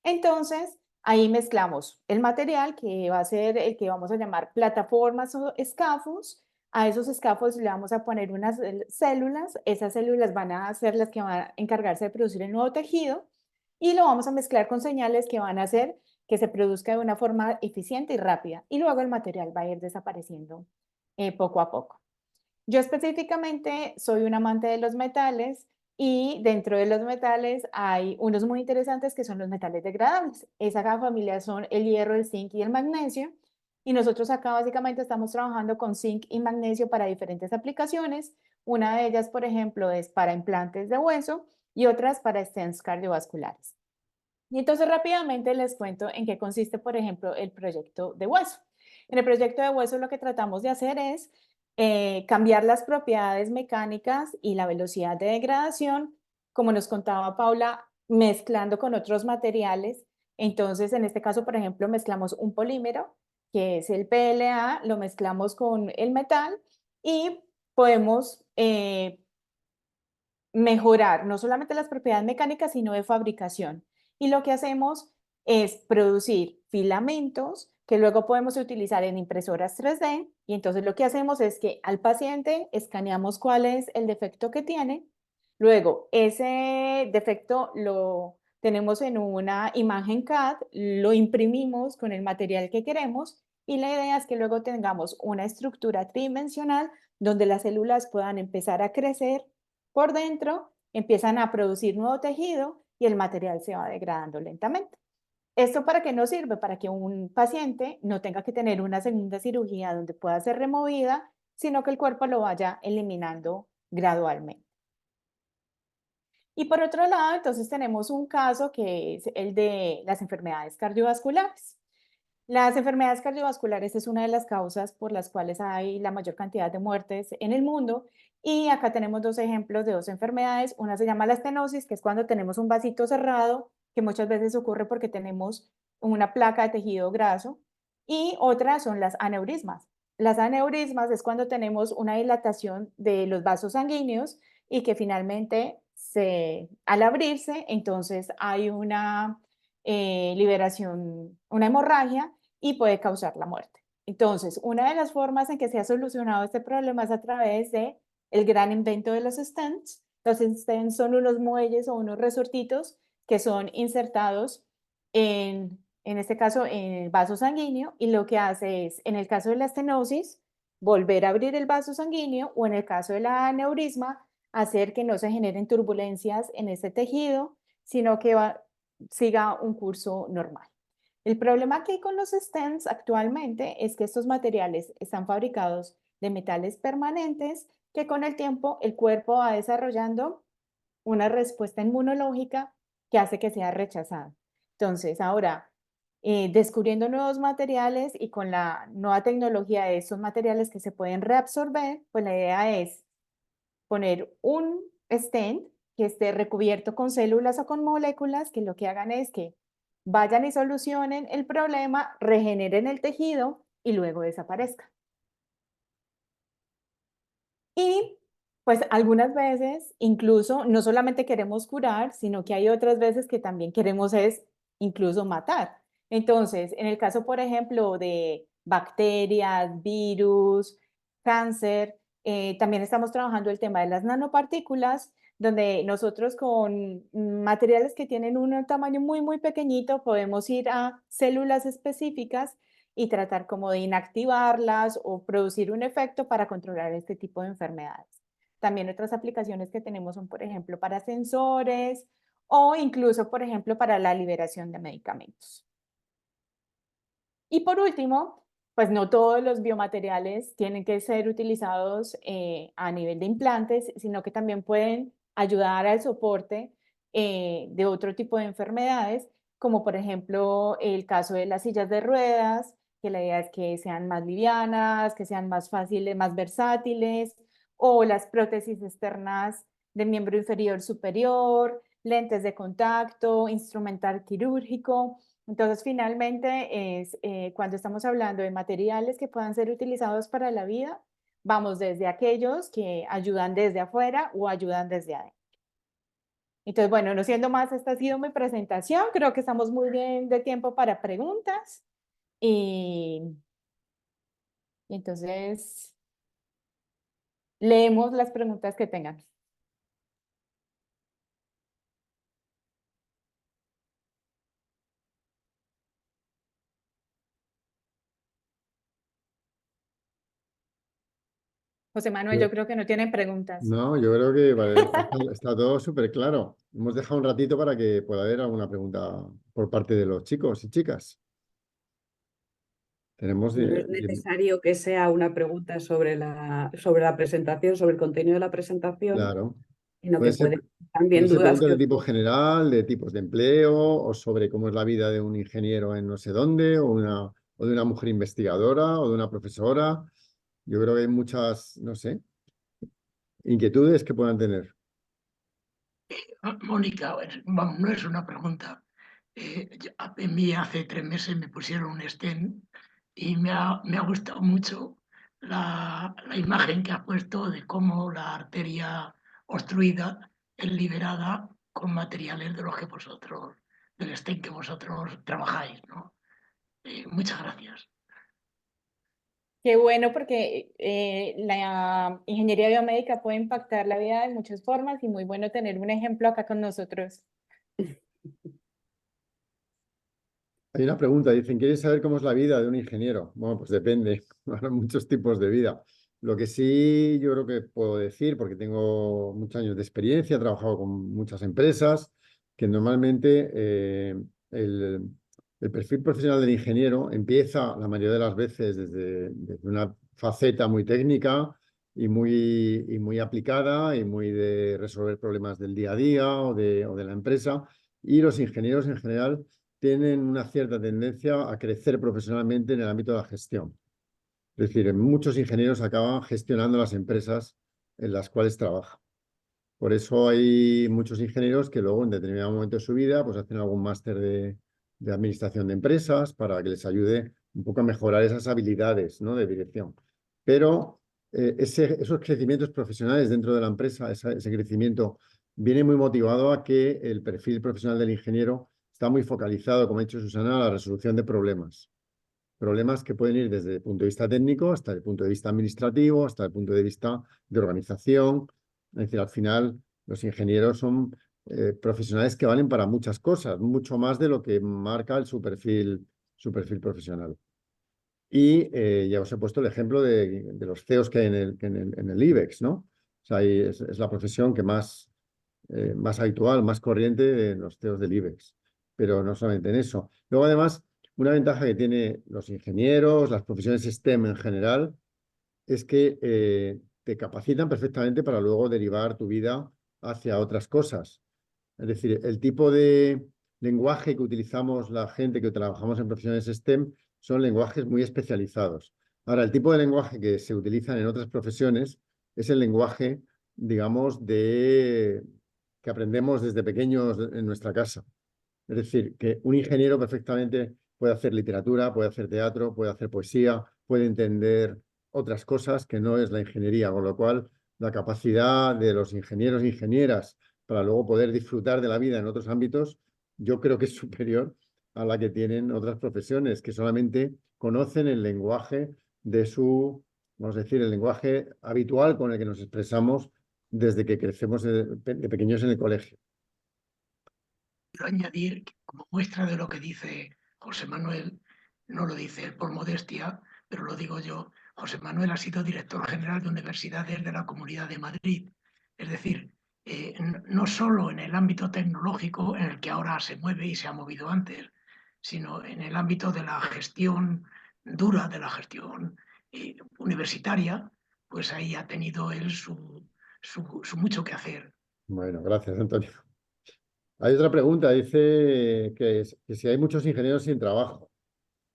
Entonces, ahí mezclamos el material que va a ser el que vamos a llamar plataformas o scaffolds. A esos scaffolds le vamos a poner unas células. Esas células van a ser las que van a encargarse de producir el nuevo tejido y lo vamos a mezclar con señales que van a hacer que se produzca de una forma eficiente y rápida. Y luego el material va a ir desapareciendo poco a poco. Yo específicamente soy un amante de los metales y dentro de los metales hay unos muy interesantes que son los metales degradables. Esa familia son el hierro, el zinc y el magnesio. Y nosotros acá básicamente estamos trabajando con zinc y magnesio para diferentes aplicaciones. Una de ellas, por ejemplo, es para implantes de hueso y otras para stents cardiovasculares. Y entonces rápidamente les cuento en qué consiste, por ejemplo, el proyecto de hueso. En el proyecto de hueso lo que tratamos de hacer es cambiar las propiedades mecánicas y la velocidad de degradación, como nos contaba Paula, mezclando con otros materiales. Entonces, en este caso, por ejemplo, mezclamos un polímero, que es el PLA, lo mezclamos con el metal y podemos mejorar no solamente las propiedades mecánicas, sino de fabricación. Y lo que hacemos es producir filamentos que luego podemos utilizar en impresoras 3D. Y entonces lo que hacemos es que al paciente escaneamos cuál es el defecto que tiene. Luego ese defecto lo tenemos en una imagen CAD, lo imprimimos con el material que queremos y la idea es que luego tengamos una estructura tridimensional donde las células puedan empezar a crecer por dentro, empiezan a producir nuevo tejido y el material se va degradando lentamente. ¿Esto para qué nos sirve? Para que un paciente no tenga que tener una segunda cirugía donde pueda ser removida, sino que el cuerpo lo vaya eliminando gradualmente. Y por otro lado, entonces tenemos un caso que es el de las enfermedades cardiovasculares. Las enfermedades cardiovasculares es una de las causas por las cuales hay la mayor cantidad de muertes en el mundo. Y acá tenemos dos ejemplos de dos enfermedades. Una se llama la estenosis, que es cuando tenemos un vasito cerrado, que muchas veces ocurre porque tenemos una placa de tejido graso. Y otra son las aneurismas. Las aneurismas es cuando tenemos una dilatación de los vasos sanguíneos y que finalmente al abrirse, entonces hay una liberación, una hemorragia y puede causar la muerte. Entonces, una de las formas en que se ha solucionado este problema es a través de el gran invento de los stents. Los stents son unos muelles o unos resortitos que son insertados en este caso, en el vaso sanguíneo y lo que hace es, en el caso de la estenosis, volver a abrir el vaso sanguíneo o en el caso de la aneurisma, hacer que no se generen turbulencias en ese tejido, sino que siga un curso normal. El problema que hay con los stents actualmente es que estos materiales están fabricados de metales permanentes que con el tiempo el cuerpo va desarrollando una respuesta inmunológica que hace que sea rechazado. Entonces, ahora, descubriendo nuevos materiales y con la nueva tecnología de estos materiales que se pueden reabsorber, pues la idea es poner un stent que esté recubierto con células o con moléculas que lo que hagan es que vayan y solucionen el problema, regeneren el tejido y luego desaparezca. Y pues algunas veces incluso no solamente queremos curar, sino que hay otras veces que también queremos es incluso matar. Entonces, en el caso, por ejemplo, de bacterias, virus, cáncer, también estamos trabajando el tema de las nanopartículas, donde nosotros con materiales que tienen un tamaño muy, muy pequeñito podemos ir a células específicas y tratar como de inactivarlas o producir un efecto para controlar este tipo de enfermedades. También otras aplicaciones que tenemos son, por ejemplo, para sensores o incluso, por ejemplo, para la liberación de medicamentos. Y por último, pues no todos los biomateriales tienen que ser utilizados a nivel de implantes, sino que también pueden ayudar al soporte de otro tipo de enfermedades, como por ejemplo el caso de las sillas de ruedas, que la idea es que sean más livianas, que sean más fáciles, más versátiles, o las prótesis externas del miembro inferior superior, lentes de contacto, instrumental quirúrgico. Entonces, finalmente, es cuando estamos hablando de materiales que puedan ser utilizados para la vida, vamos desde aquellos que ayudan desde afuera o ayudan desde adentro. Entonces, bueno, no siendo más, esta ha sido mi presentación. Creo que estamos muy bien de tiempo para preguntas. Y entonces, leemos las preguntas que tengan. José Manuel, yo creo que no tienen preguntas. No, yo creo que vale, está todo súper claro. Hemos dejado un ratito para que pueda haber alguna pregunta por parte de los chicos y chicas. Tenemos... No es necesario que sea una pregunta sobre la presentación, sobre el contenido de la presentación, Claro. sino Puede que ser, pueden puede también ser dudas preguntas que de tipo general, de tipos de empleo, o sobre cómo es la vida de un ingeniero en no sé dónde, o de una mujer investigadora, o de una profesora. Yo creo que hay muchas, no sé, inquietudes que puedan tener. Mónica, vamos, no es una pregunta. A mí hace 3 meses me pusieron un stent y me ha gustado mucho la imagen que ha puesto de cómo la arteria obstruida es liberada con materiales de los que vosotros, del stent que vosotros trabajáis, ¿no? Muchas gracias. Qué bueno porque la ingeniería biomédica puede impactar la vida de muchas formas y muy bueno tener un ejemplo acá con nosotros. Hay una pregunta, dicen, ¿quieres saber cómo es la vida de un ingeniero? Bueno, pues depende, hay muchos tipos de vida. Lo que sí yo creo que puedo decir, porque tengo muchos años de experiencia, he trabajado con muchas empresas, que normalmente el perfil profesional del ingeniero empieza la mayoría de las veces desde una faceta muy técnica y muy aplicada y muy de resolver problemas del día a día o de la empresa. Y los ingenieros en general tienen una cierta tendencia a crecer profesionalmente en el ámbito de la gestión. Es decir, muchos ingenieros acaban gestionando las empresas en las cuales trabajan. Por eso hay muchos ingenieros que luego en determinado momento de su vida pues hacen algún máster de administración de empresas para que les ayude un poco a mejorar esas habilidades, ¿no?, de dirección. Pero esos crecimientos profesionales dentro de la empresa, ese crecimiento viene muy motivado a que el perfil profesional del ingeniero está muy focalizado, como ha dicho Susana, a la resolución de problemas. Problemas que pueden ir desde el punto de vista técnico hasta el punto de vista administrativo, hasta el punto de vista de organización. Es decir, al final los ingenieros son profesionales que valen para muchas cosas, mucho más de lo que marca su perfil profesional. Y ya os he puesto el ejemplo de los CEOs que hay en el IBEX, ¿no? O sea, es la profesión que más habitual, más corriente en los CEOs del IBEX. Pero no solamente en eso. Luego, además, una ventaja que tienen los ingenieros, las profesiones STEM en general, es que te capacitan perfectamente para luego derivar tu vida hacia otras cosas. Es decir, el tipo de lenguaje que utilizamos la gente que trabajamos en profesiones STEM son lenguajes muy especializados. Ahora, el tipo de lenguaje que se utilizan en otras profesiones es el lenguaje, digamos, que aprendemos desde pequeños en nuestra casa. Es decir, que un ingeniero perfectamente puede hacer literatura, puede hacer teatro, puede hacer poesía, puede entender otras cosas que no es la ingeniería, con lo cual la capacidad de los ingenieros e ingenieras para luego poder disfrutar de la vida en otros ámbitos, yo creo que es superior a la que tienen otras profesiones, que solamente conocen el lenguaje de su, vamos a decir, el lenguaje habitual con el que nos expresamos desde que crecemos de pequeños en el colegio. Quiero añadir que, como muestra de lo que dice José Manuel, no lo dice él por modestia, pero lo digo yo. José Manuel ha sido director general de universidades de la Comunidad de Madrid. Es decir, no solo en el ámbito tecnológico en el que ahora se mueve y se ha movido antes, sino en el ámbito de la gestión dura, de la gestión universitaria, pues ahí ha tenido él su mucho que hacer. Bueno, gracias, Antonio. Hay otra pregunta, dice que si hay muchos ingenieros sin trabajo.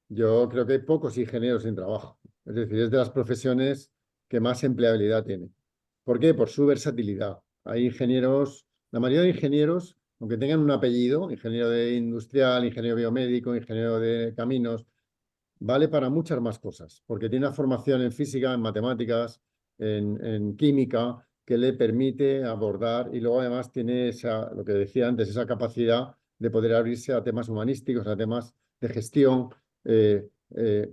Yo creo que hay pocos ingenieros sin trabajo. Es decir, es de las profesiones que más empleabilidad tiene. ¿Por qué? Por su versatilidad. Hay ingenieros, la mayoría de ingenieros, aunque tengan un apellido, ingeniero de industrial, ingeniero biomédico, ingeniero de caminos, vale para muchas más cosas, porque tiene una formación en física, en matemáticas, en química, que le permite abordar y luego además tiene lo que decía antes, esa capacidad de poder abrirse a temas humanísticos, a temas de gestión.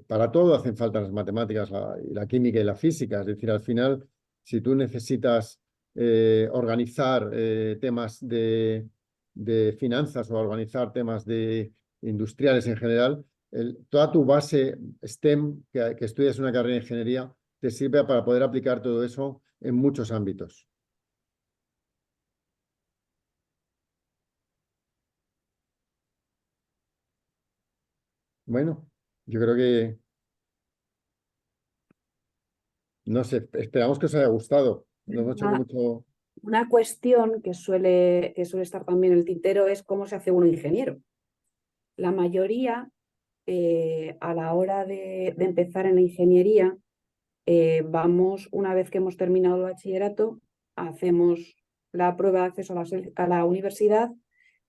Para todo hacen falta las matemáticas, la química y la física. Es decir, al final, si tú necesitas organizar temas de finanzas o organizar temas industriales en general, toda tu base STEM que estudias una carrera de ingeniería te sirve para poder aplicar todo eso en muchos ámbitos. Bueno, yo creo que, no sé, esperamos que os haya gustado. Nos hemos hecho con mucho... Una cuestión que suele estar también en el tintero es cómo se hace uno ingeniero. La mayoría, a la hora de empezar en la ingeniería, vamos, una vez que hemos terminado el bachillerato, hacemos la prueba de acceso a la universidad,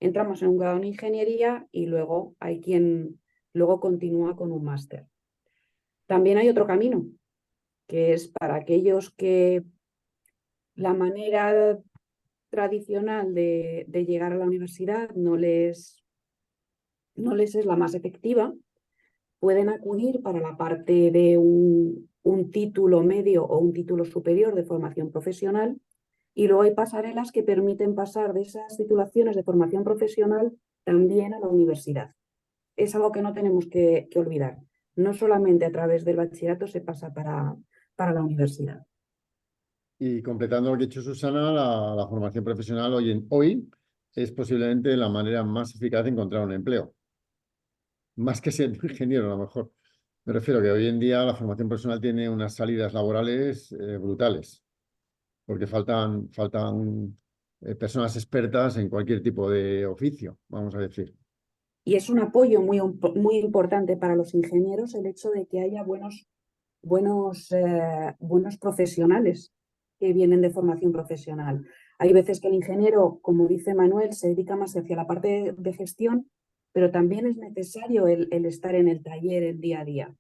entramos en un grado en ingeniería y luego hay quien luego continúa con un máster. También hay otro camino, que es para aquellos que la manera tradicional de llegar a la universidad no les es la más efectiva, pueden acudir para la parte de un título medio o un título superior de formación profesional, y luego hay pasarelas que permiten pasar de esas titulaciones de formación profesional también a la universidad. Es algo que no tenemos que olvidar. No solamente a través del bachillerato se pasa para la universidad. Y completando lo que ha dicho Susana, la formación profesional hoy es posiblemente la manera más eficaz de encontrar un empleo. Más que siendo ingeniero, a lo mejor. Me refiero que hoy en día la formación profesional tiene unas salidas laborales brutales, porque faltan personas expertas en cualquier tipo de oficio, vamos a decir. Y es un apoyo muy importante para los ingenieros el hecho de que haya buenos profesionales que vienen de formación profesional. Hay veces que el ingeniero, como dice Manuel, se dedica más hacia la parte de gestión, pero también es necesario el estar en el taller el día a día.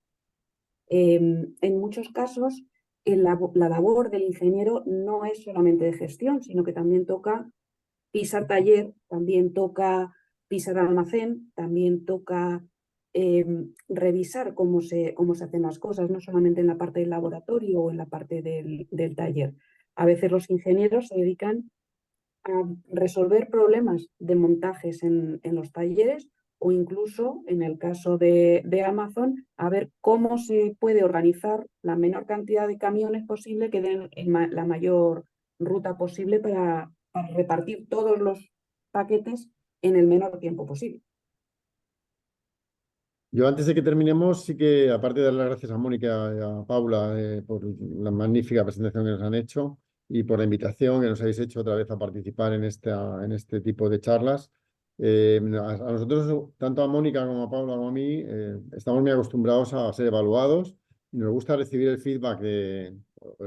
En muchos casos, la labor del ingeniero no es solamente de gestión, sino que también toca pisar taller, también toca pisar almacén, también toca revisar cómo se hacen las cosas, no solamente en la parte del laboratorio o en la parte del taller. A veces los ingenieros se dedican a resolver problemas de montajes en los talleres, o incluso, en el caso de Amazon, a ver cómo se puede organizar la menor cantidad de camiones posible que den la mayor ruta posible para repartir todos los paquetes en el menor tiempo posible. Yo antes de que terminemos, sí que, aparte de dar las gracias a Mónica y a Paula por la magnífica presentación que nos han hecho y por la invitación que nos habéis hecho otra vez a participar en este tipo de charlas, A nosotros, tanto a Mónica como a Paula como a mí, estamos muy acostumbrados a ser evaluados y nos gusta recibir el feedback, el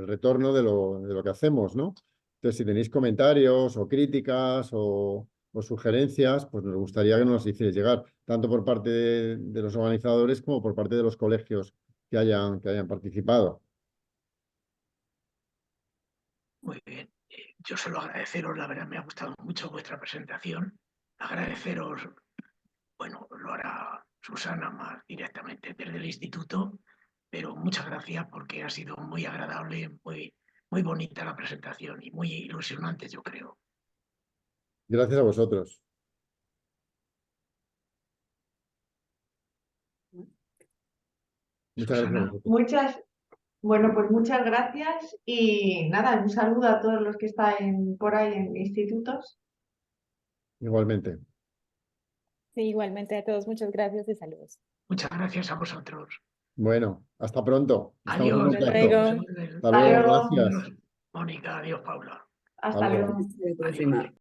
retorno de lo que hacemos, ¿no? Entonces, si tenéis comentarios o críticas o sugerencias, pues nos gustaría que nos las hicierais llegar, tanto por parte de los organizadores como por parte de los colegios que hayan participado. Muy bien. Yo solo agradeceros, la verdad me ha gustado mucho vuestra presentación. Agradeceros, bueno, lo hará Susana más directamente desde el instituto, pero muchas gracias porque ha sido muy agradable, muy bonita la presentación y muy ilusionante, yo creo. Gracias a vosotros. Muchas gracias a Susana. vosotros. Bueno, pues muchas gracias y nada, un saludo a todos los que están por ahí en institutos. Igualmente. Sí, igualmente a todos, muchas gracias y saludos. Muchas gracias a vosotros. Bueno, hasta pronto. Estamos en Adiós. Hasta contacto. luego. Hasta Hasta luego, luego. gracias. Adiós, Mónica. Adiós, Paula. Hasta luego. luego. Hasta la próxima.